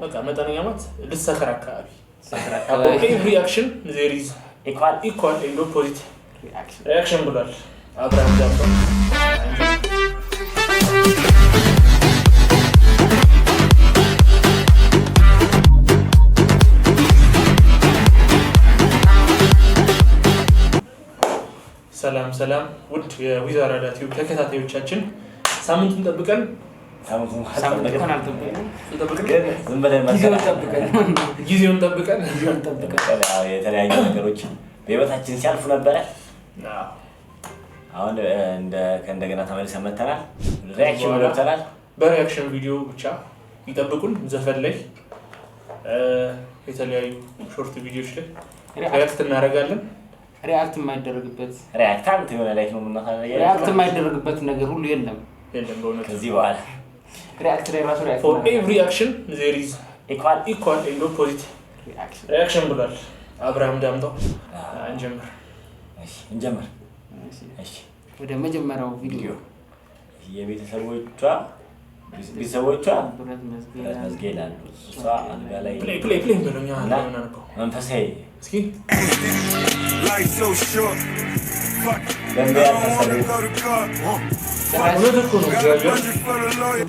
በቃ መጠነኛ ማለት ልትሰከር አካባቢ every action there is equal and opposite reaction ብሏል አብርሃም ዳምጦ ሰላም ውድ የዊዛራ ዳቲው ተከታታዮቻችን ሳምንቱን ጠብቀን ጊዜውን ጠብቀን የተለያዩ ነገሮች በህይወታችን ሲያልፉ ነበር። አሁን እንደገና ተመልሰን መተናል። ሪአክሽን ወጥተናል። በሪአክሽን ቪዲዮ ብቻ ይጠብቁን። ዘፈን ላይ የተለያዩ ሾርት ቪዲዮዎች ላይ ሪአክት እናደርጋለን። ሪአክት የማይደረግበት ሪአክታንት የሆነ ላይክ ነው የምናሳየው። ሪአክት የማይደረግበት ነገር ሁሉ የለም በእውነት ከዚህ በኋላ ሪአክት ላይ ራሱ ሪአክት for every action there is equal and opposite reaction ብሏል አብርሃም ዳምጠው። እንጀምር። እሺ ወደ መጀመሪያው ቪዲዮ የቤተሰቦቿ ብረት መዝጌል አሉ። እሷ አልጋ ላይ ፕሌይ ብሎኛ ነው መንፈሳዊ እስኪ life so short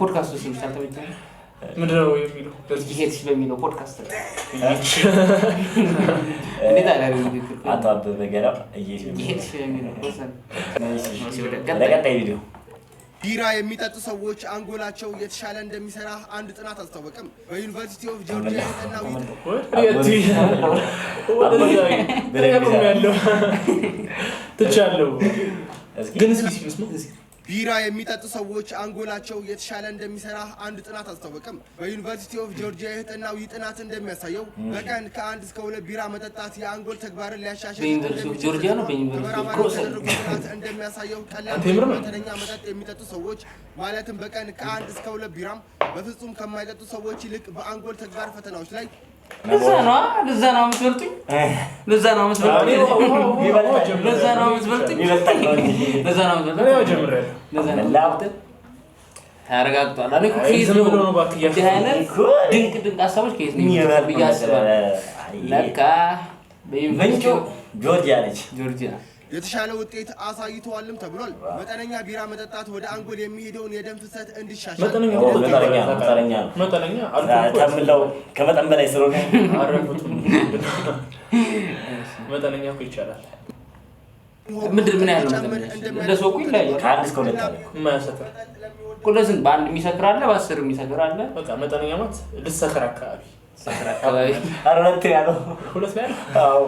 ፖድካስቱ ስም ሳልተመጣ ምንድነው የሚለው ይሄድሽ በሚለው ፖድካስት እንዴት አላለ አቶ አበበ ገራው ይሄድሽ በሚለው ለቀጣይ ቪዲዮ ቢራ የሚጠጡ ሰዎች አንጎላቸው የተሻለ እንደሚሰራ አንድ ጥናት አስታወቀም። በዩኒቨርሲቲ ኦፍ ጆርጂያ የተጠናው ቢራ የሚጠጡ ሰዎች አንጎላቸው የተሻለ እንደሚሰራ አንድ ጥናት አስታወቀም። በዩኒቨርሲቲ ኦፍ ጆርጂያ የተጠናው ጥናት እንደሚያሳየው በቀን ከ1 እስከ 2 ቢራ መጠጣት የአንጎል ተግባርን ሊያሻሽል እንደሚያሳየው ቀላል መጠነኛ መጠጥ የሚጠጡ ሰዎች ማለትም በቀን ከ1 እስከ 2 ቢራም በፍጹም ከማይጠጡ ሰዎች ይልቅ በአንጎል ተግባር ፈተናዎች ላይ ለዛ ነው የምትበልጡኝ። ተረጋግጧል። እኔ ድንቅ ሀሳቦች ከየት ነው የሚመጡት ብዬ አስባለሁ። ለካ በዩኒቨርሲቲ ጆርጂያ ነች። የተሻለ ውጤት አሳይተዋልም ተብሏል። መጠነኛ ቢራ መጠጣት ወደ አንጎል የሚሄደውን የደም ፍሰት እንዲሻሻል መጠነኛ ተምለው ከመጠን በላይ ስለሆነ አረፉትም መጠነኛ እኮ ይቻላል። ምን ያለው ለሰው ይለያያል። ከአንድ እስከ 2 አለ የማያሰክር ኩለስን በአንድ የሚሰክር አለ፣ በ10 የሚሰክር አለ። በቃ መጠነኛ ማለት ልትሰክር አካባቢ አረንተ ያለው ሁለት ላይ አዎ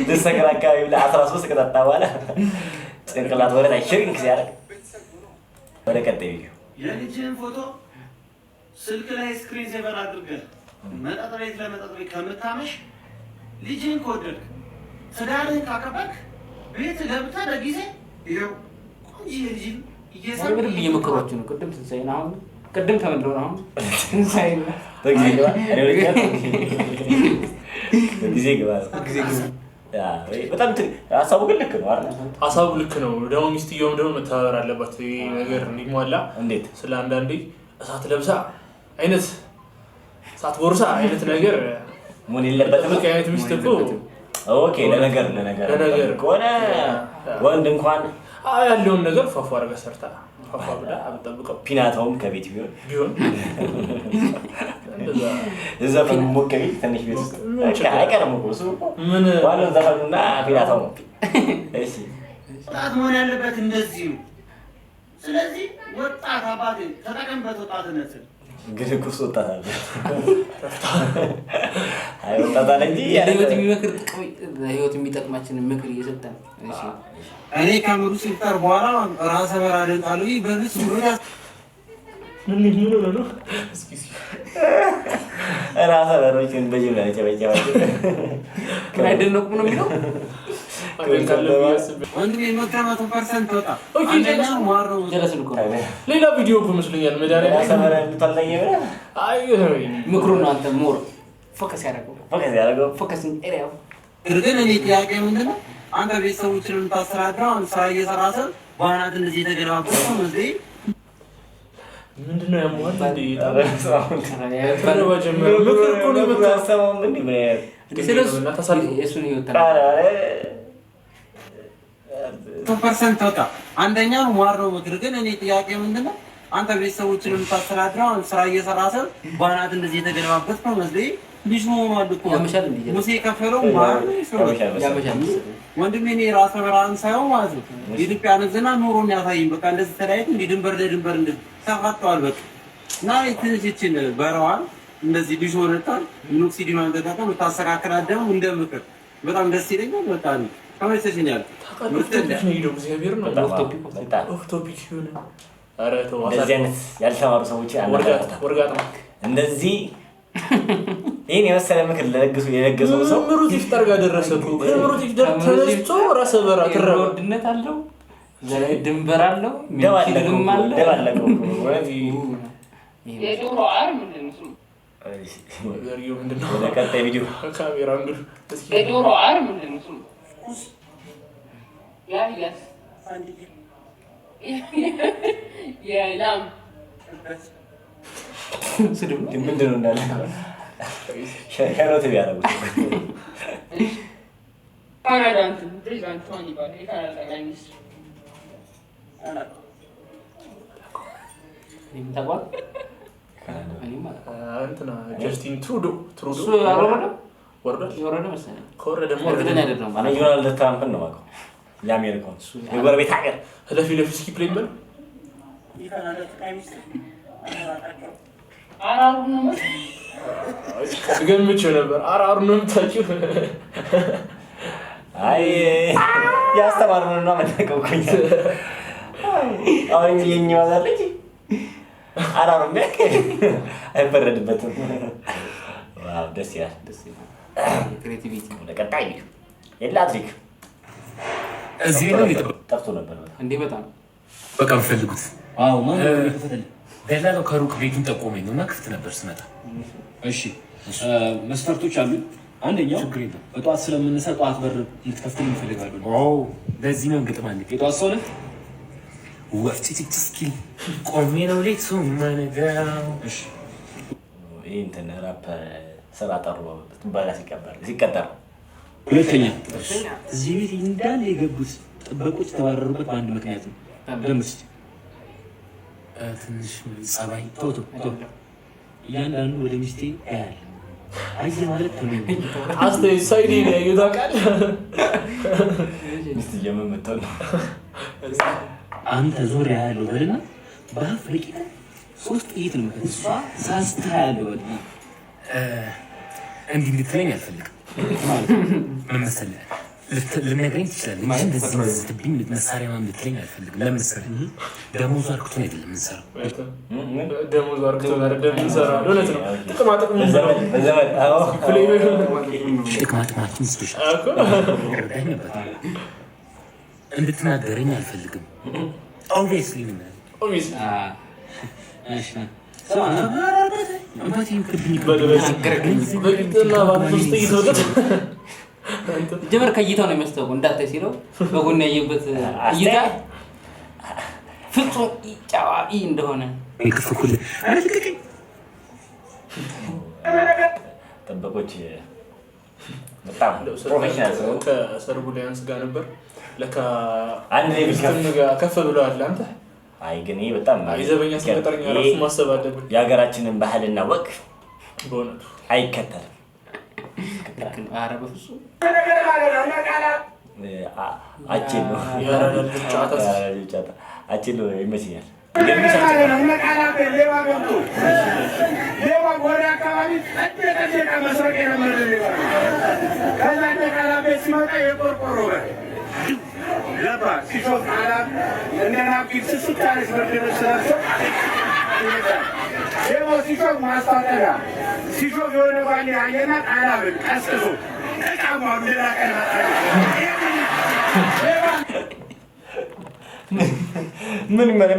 ልትሰክር አካባቢ ለ13 ከጠጣ በኋላ ጭንቅላት ወደ ላይ ሽሪንክ ሲያደርግ ወደ ቀጣይ ቪዲዮ የልጅህን ፎቶ ስልክ ላይ ስክሪን ሴቨር አድርገህ መጠጥ ቤት ለመጠጥ ቤት ከምታመሽ ልጅህን ከወደድክ ትዳርህን ካከበርክ ቤት ገብተህ በጊዜ ይኸው ቆንጆ ልጅህን እየሰራ እየመከሯችሁ ነው። ቅድም ትንሳኤ ነው አሁን ቅድም ተመልዶ ነው አሁን ትንሳኤ ነው በጊዜ ገባ በጣም ሀሳቡ ልክ ነው አይደል? ሀሳቡ ልክ ነው። ደግሞ ሚስትየውም ደግሞ መተባበር አለባት ነገር እንዲሟላ። እንዴት ስለ አንዳንዴ እሳት ለብሳ አይነት እሳት ጎርሳ አይነት ነገር ምን የለበትም። ምክንያቱም ሚስት እኮ ኦኬ ለነገር ከሆነ ወንድ እንኳን ያለውን ነገር ፋፋ አድርጋ ሰርታ ፋፋ ብላ አብጠብቀው ፒናታውም ከቤት ቢሆን እዛ በሞከሪ ትንሽ ቤት ውስጥ አይቀርም እኮ እሱ ምን ዋናው ዘፈኑና ፒናታው ነው። እሺ ወጣት መሆን ያለበት እንደዚህ ነው። ስለዚህ ወጣት አባቴ ተጠቀምበት ወጣትነት ግን እኮ ወጣት አለ አይ ወጣት አለ እንጂ ህይወት የሚጠቅማችንን ምክር እየሰጠን እሺ እኔ ካሜሩ ሲፈጠር በኋላ ራስ በራደን ቃሉ በብስ ብሮዳ ምን ነው እስኪ ራስ በሮችን በጅምላ ጨበጨባ አይደነቁ ነው የሚለው ወንድሜ 100% ወጣ አንደኛ ማሮ ጀለስን እኮ ሌላ ቪዲዮ እኮ መስለኛል። መዳሪያ ሰመረ ተጠየቀ አይ ምክሩን አንተ ሞር ፎከስ ያደረገው ፎከሲንግ ኤሪያ ግን እኔ ጥያቄ ምንድነው አንተ ቤተሰቦችን የምታስተዳድረው ስራ እየሰራ ሰው በአናት እንደዚህ የተገለባበጠው ነው እንዴ? ምንድነው ያሟል እንዴ? ፐርሰንት ወጣ አንደኛው ማረው ምክር ግን እኔ ጥያቄ ምንድነው አንተ ቤተሰቦችን የምታስተዳድረው ስራ እየሰራሰብ ባናት እንደዚህ የተገለባበት ነው መስለኝ ልጅ ነው ማለት እኮ ሙሴ ከፈለው ማር ያመሻል ወንድሜ እኔ ራስ በራን ሳይው ማለት ነው ኢትዮጵያ ነዝና ኑሮን ያሳይኝ በቃ እንደዚህ ተላይት እንደ ድንበር ለድንበር እንደ ተፋጣዋል በቃ እና እቺን በረዋል እንደዚህ ልጅ ወረጣል ኖክሲዲ ማለት ተካከለ ታስተካክላደም እንደምክር በጣም ደስ ይለኛል በቃ ነው ከመሰለኝ ምርጥነሽ ነው ይደው እግዚአብሔር ነው ኦፍ ቶፒክ ይሁን አረ ተው እንደዚህ አይነት ያልተማሩ ሰዎች ወርጋታ እንደዚህ ይሄን የመሰለ ምክር የለገሰው ሰው ምሩት ይፍጠር ጋር ደረሰኩ ምሩት ይፍጠር ተነስቶ ራስ በራ ተረወድነት አለው ዘላይ ድንበር አለው ምንም አለ ደባለቀው የዶሮ አር ምንድነው ዘሪው ምንድነው ለቀጣይ ቪዲዮ ካሜራ እንግዲህ የዶሮ አር ምንድነው ያይላስ የላም ስድብ ምንድነው እንዳለ ሸሮት ቢያረጉት ካናዳንት ፕሬዝዳንት ማን ይባላል የካናዳ ጠቅላይ ሚኒስትር ይምታቋል እንትና ጀስቲን ትሩዶ ወረደ መሰለኝ ከወረደ እርግጠኛ አይደለም ማለት ዶናልድ ትራምፕ ነው ማለት የአሜሪካን የጎረቤት ሀገር ለፊ እስኪ ፕሌይ በል የካናዳ ጠቅላይ ሚኒስትር አራሩ ነው ገምቼው ነበር አራሩ ነው የምታውቂው አይ ያስተማሩንና መለቀቁኝ አሁን የኛው አዛለች አራሩ ነው አይበረድበትም ዋው ደስ ይላል ክሬቲቪቲ ለቀጣይ ቪዲዮ የላትሪክ እዚህ ነው ጠፍቶ ነበር እንዴ በጣም በቃ ፈልጉት አዎ ማን ይከፈተል ደላላው ከሩቅ ቤቱን ጠቆመኝ ነውና ክፍት ነበር ስመጣ እሺ መስፈርቶች አሉ አንደኛው በጧት ስለምንሰ ጧት በር ልትከፍትልኝ እንፈልጋለን ለዚህ ነው ግጥም አንዴ የጧት ሰው ነህ ወፍጪ ትስኪል ቆሜ ነው ሌት ሰው ማነጋው እሺ ይሄ እንትን ራፕ ስራ ጠሩ ባላ ሲቀጠር ሁለተኛ እዚህ ቤት እንዳለ የገቡት ጥበቆች ተባረሩበት በአንድ ምክንያት ነው ደምስ ትንሽ ጸባይ ቶቶ እያንዳንዱ ወደ ሚስቴ ያያል አየህ ማለት ተመኝ አስተይ ሳይዲ ነው ይታቃል ሚስት የምመጣው አንተ ዙሪያ ያለው በልና በአፍሪካ 3 ጥይት ነው መከተሷ ሳስታ ያለው በልና እንዲህ ልትለኝ አልፈልግም ማለት ምን መሰለህ ልነግረኝ ትችላለህ እንጂ እንደዚህ መዝትብኝ መሳሪያ ማን ልትለኝ አልፈልግም ለምን መሰለህ ደሞዝ አርክቶ ነው አይደለም እንሰራው ደሞዝ አርክቶ ነው አይደለም እንሰራው እውነት ነው ጥቅማ ጥቅም በዘመን አዎ ጥቅማችን ስፔሻል እንድትናገረኝ አልፈልግም ኦብቪየስሊ ምን ኦብቪየስሊ ጀመር ከይታው ነው የሚያስተውቀው እንዳታይ ሲለው በጎን ያየበት እይታ ፍጹም ጫዋቂ እንደሆነ ይከፍኩል ጥበቆች በጣም ፕሮፌሽናል ሰው ከሰርቡሊያንስ ጋር ነበር ለካ አንድ ላይ ከፍ ብለዋል አንተ አይ ግን ይሄ በጣም አይዘበኛ ሲቀጠርኛ ራሱ ማሰብ አለብን የሀገራችንን ባህልና ወግ በእውነቱ አይከተልም አረ በፍጹም አጭን ነው አጭን ነው ይመስላል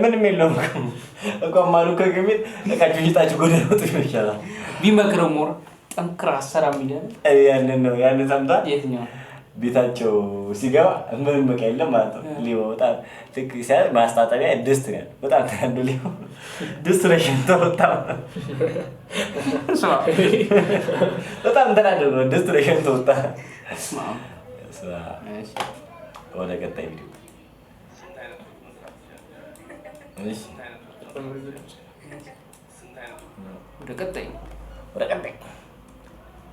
ምንም የለውም እኮ ማሉ ከግቢት ለካችሁ ይጣችሁ ጎደሎ ጥሩ ይችላል ቢመክረው ሞር ጠንክራ አሰራ ሚሊዮን ያንን ነው ያንን ሰምታ የትኛው ቤታቸው ሲገባ ምንም በቃ የለም ማለት ነው። ሊሆን በጣም ልክ ሲያደርግ ማስታጠቢያ ድስት ነው በጣም ተናዶ ሊሆን ድስት ላይ ሽንቶ ወጣ በጣም ተናዶ ነው ድስት ላይ ሽንቶ ወጣ። ወደ ቀጣይ ቪዲዮ ወደ ቀጣይ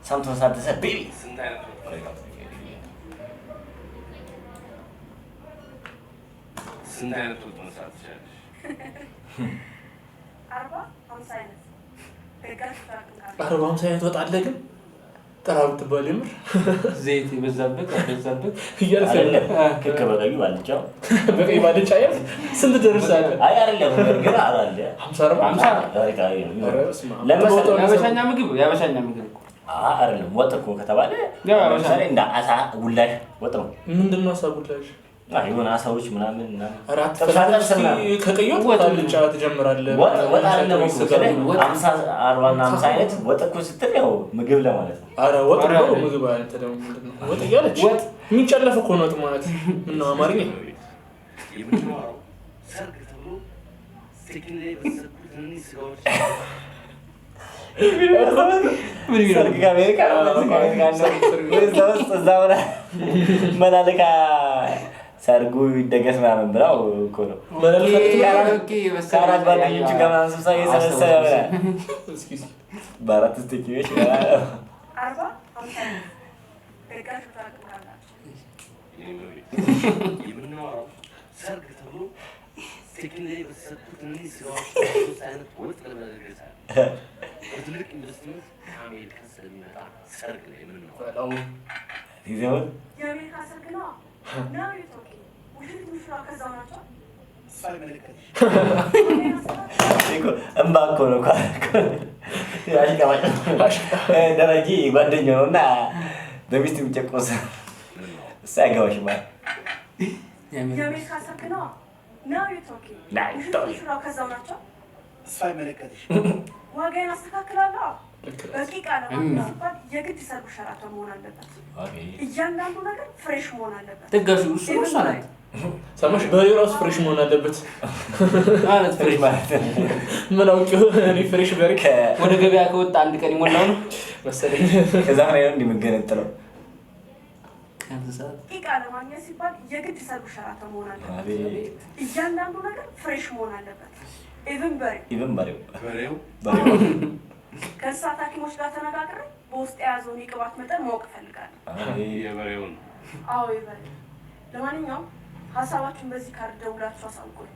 ሳምቶን ሳደሰ ቤቢ ስንት አይነት ወጥ መስራት ትችላለሽ? 40-50 አይነት ወጥ አለ ግን ጥራ ብትባል የምር ዘይት የበዛበት እያለፈ ክክ በቀዩ ባልጫው በቀይ ባልጫ አይደል ስንት ደርሳለህ? አይ አይደለም ግን አላለ 50 ያበሻኛ ምግብ አይደለም ወጥ እኮ ከተባለ ለምሳሌ እንደ አሳ ጉላሽ ወጥ ነው። ምንድነው አሳ ጉላሽ? የሆነ አሳዎች ምናምን እና አራት ከቀየው ባልጫ ትጀምራለህ። ወጥ አይደለም እኮ 50-40 አይነት ወጥ እኮ ስትል ያው ምግብ ለማለት ነው። አረ ወጥ ነው ምግብ አይነት ደግሞ ምንድነው ወጥ እያለች ወጥ የሚጨለፍ እኮ ነው ወጥ ማለት ምነው አማርኛ የምንኖረው ሰርግ ተብሎ ስቴኪን ላይ በተሰኩት እነዚህ ስጋዎች ሰርግ ከአሜሪካ እዛው መላለካ ሰርጉ ይደገስ ምናምን ብለው እኮ ነው ከአራት ጓደኞቹ ጋር ምናምን ስብሰባ እየሰበሰበ በአራት ስቴኪዎች የምንኖረው ሰርግ ተብሎ ስቴኪን ላይ በተሰኩት እነዚህ ስጋዎች አይነት ወጥ ለመዘገዛል በትልቅ ኢንቨስትመንት ከአሜሪካ ስለሚመጣ ሰርግ ላይ የምንኖረው የአሜሪካ ሰርግ ነው ነው የቶኪ ውሽት ሙሽራ ከዛው ናቸው እምባ እኮ ነው ደረጀ ጓደኛው ነው እና በሚስት የሚጨቆስ እሱ አይገባሽም ማለት የአሜሪካ ሰርግ ነው ነው የቶኪ ውሽት ሙሽራ ከዛው ናቸው እሱ አይመለከትሽ ዋጋዬን አስተካክላለሁ። በቂ ቃል ሲባል የግድ ሰርጉ ሸራተን መሆን አለበት። እያንዳንዱ ነገር ፍሬሽ መሆን አለበት። ተጋሹ እሱ ማለት ሰማሽ በራሱ ፍሬሽ መሆን አለበት ማለት ፍሬሽ ማለት ምን አውቄው እኔ ፍሬሽ በርክ ወደ ገበያ ከወጣ አንድ ቀን ይሞላው ነው መሰለኝ። ከዛ ነው እንደምገነጥለው በቂ ቃል ማግኘት ሲባል የግድ ሰርጉ ሸራተን መሆን አለበት። እያንዳንዱ ነገር ፍሬሽ መሆን አለበት። ኢቭን በሬው ከእንስሳት ሐኪሞች ጋር ተነጋግሬ በውስጥ የያዘውን የቅባት መጠን ማወቅ እፈልጋለሁ። የበሬውን? አዎ የበሬው። ለማንኛውም ሀሳባችሁን በዚህ ካርድ ደውላችሁ አሳውቁኝ።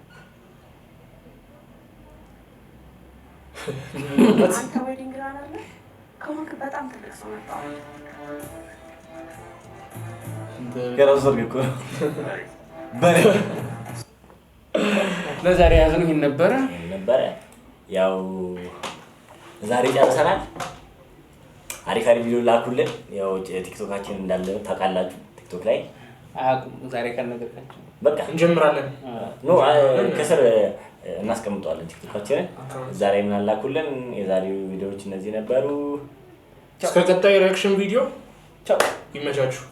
አንተ ዌዲንግ ፕላነር ነህ? ከሆንክ በጣም ትልቅ ሰው መጣሁ። የራሱ ሰርግ እኮ በሬ ለዛሬ ያዝነው ይሄን ነበረ ያው ዛሬ ጨርሰናል። አሪፍ ቪዲዮ ላኩልን። ያው ቲክቶካችን እንዳለ ታውቃላችሁ። ቲክቶክ ላይ ዛሬ ካልነገርካችሁ በቃ እንጀምራለን። ከስር እናስቀምጠዋለን ቲክቶካችንን። ዛሬ ምን አላኩልን? የዛሬው ቪዲዮዎች እነዚህ ነበሩ። እስከ ቀጣይ ሪአክሽን ቪዲዮ ቻው፣ ይመቻችሁ።